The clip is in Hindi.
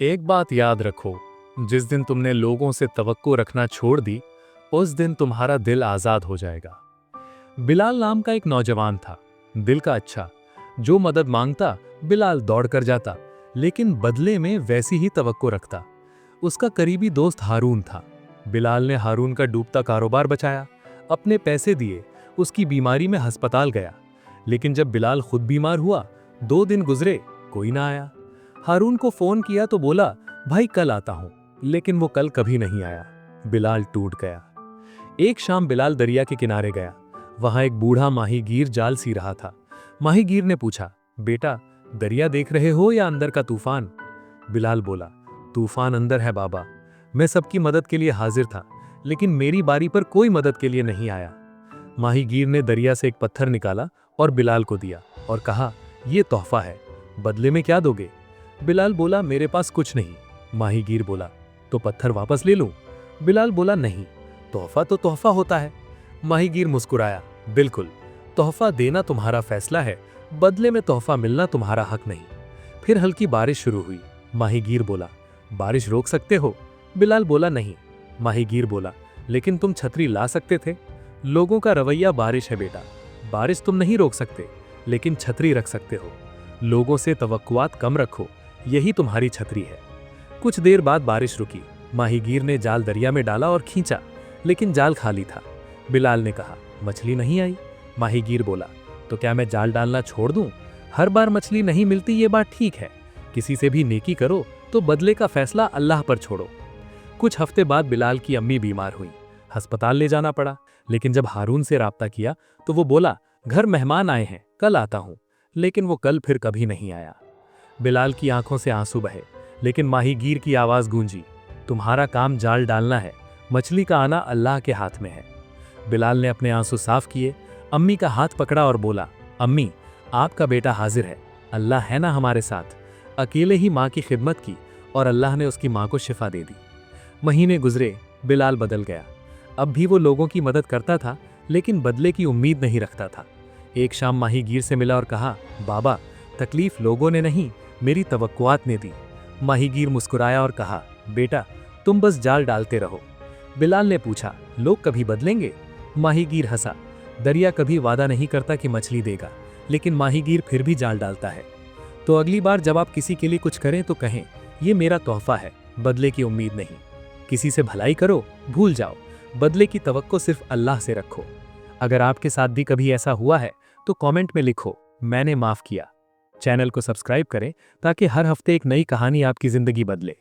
एक बात याद रखो, जिस दिन तुमने लोगों से तवक्को रखना छोड़ दी, उस दिन तुम्हारा दिल आजाद हो जाएगा। बिलाल नाम का एक नौजवान था, दिल का अच्छा। जो मदद मांगता बिलाल दौड़ कर जाता, लेकिन बदले में वैसी ही तवक्को रखता। उसका करीबी दोस्त हारून था। बिलाल ने हारून का डूबता कारोबार बचाया, अपने पैसे दिए, उसकी बीमारी में अस्पताल गया। लेकिन जब बिलाल खुद बीमार हुआ, 2 दिन गुजरे, कोई ना आया। हारून को फोन किया तो बोला, भाई कल आता हूं। लेकिन वो कल कभी नहीं आया। बिलाल टूट गया। एक शाम बिलाल दरिया के किनारे गया। वहां एक बूढ़ा माहीगीर जाल सी रहा था। माहीगीर ने पूछा, बेटा दरिया देख रहे हो या अंदर का तूफान? बिलाल बोला, तूफान अंदर है बाबा। मैं सबकी मदद के लिए हाजिर था, लेकिन मेरी बारी पर कोई मदद के लिए नहीं आया। माहीगीर ने दरिया से एक पत्थर निकाला और बिलाल को दिया और कहा, यह तोहफा है, बदले में क्या दोगे? बिलाल बोला, मेरे पास कुछ नहीं। माहीगीर बोला, तो पत्थर वापस ले लूं? बिलाल बोला, नहीं, तोहफा तो तोहफा होता है। माहीगीर मुस्कुराया, बिल्कुल, तोहफा देना तुम्हारा फैसला है, बदले में तोहफा मिलना तुम्हारा हक नहीं। फिर हल्की बारिश शुरू हुई। माहीगीर बोला, बारिश रोक सकते हो? बिलाल बोला, नहीं। माहीगीर बोला, लेकिन तुम छतरी ला सकते थे। लोगों का रवैया बारिश है बेटा, बारिश तुम नहीं रोक सकते, लेकिन छतरी रख सकते हो। लोगों से तवक्कुआत कम रखो, यही तुम्हारी छतरी है। कुछ देर बाद बारिश रुकी। माहीगीर ने जाल दरिया में डाला और खींचा, लेकिन जाल खाली था। बिलाल ने कहा, मछली नहीं आई। माहीगीर बोला, तो क्या मैं जाल डालना छोड़ दूं? हर बार मछली नहीं मिलती, ये बात ठीक है। किसी से भी नेकी करो तो बदले का फैसला अल्लाह पर छोड़ो। कुछ हफ्ते बाद बिलाल की अम्मी बीमार हुई, अस्पताल ले जाना पड़ा। लेकिन जब हारून से राब्ता किया तो वो बोला, घर मेहमान आए हैं, कल आता हूं। लेकिन वो कल फिर कभी नहीं आया। बिलाल की आंखों से आंसू बहे, लेकिन माहीगीर की आवाज गूंजी, तुम्हारा काम जाल डालना है, मछली का आना अल्लाह के हाथ में है। बिलाल ने अपने आंसू साफ किए, अम्मी का हाथ पकड़ा और बोला, अम्मी आपका बेटा हाजिर है, अल्लाह है ना हमारे साथ। अकेले ही माँ की खिदमत की और अल्लाह ने उसकी माँ को शिफा दे दी। महीने गुजरे, बिलाल बदल गया। अब भी वो लोगों की मदद करता था, लेकिन बदले की उम्मीद नहीं रखता था। एक शाम माहीगीर से मिला और कहा, बाबा तकलीफ लोगों ने नहीं, मेरी तवक्कुआत ने दी। माहीगीर मुस्कुराया और कहा, बेटा तुम बस जाल डालते रहो। बिलाल ने पूछा, लोग कभी बदलेंगे? माहीगीर हंसा, दरिया कभी वादा नहीं करता कि मछली देगा, लेकिन माहीगीर फिर भी जाल डालता है। तो अगली बार जब आप किसी के लिए कुछ करें तो कहें, ये मेरा तोहफा है, बदले की उम्मीद नहीं। किसी से भलाई करो, भूल जाओ, बदले की तवक्को सिर्फ अल्लाह से रखो। अगर आपके साथ भी कभी ऐसा हुआ है तो कमेंट में लिखो, मैंने माफ किया। चैनल को सब्सक्राइब करें ताकि हर हफ्ते एक नई कहानी आपकी जिंदगी बदले।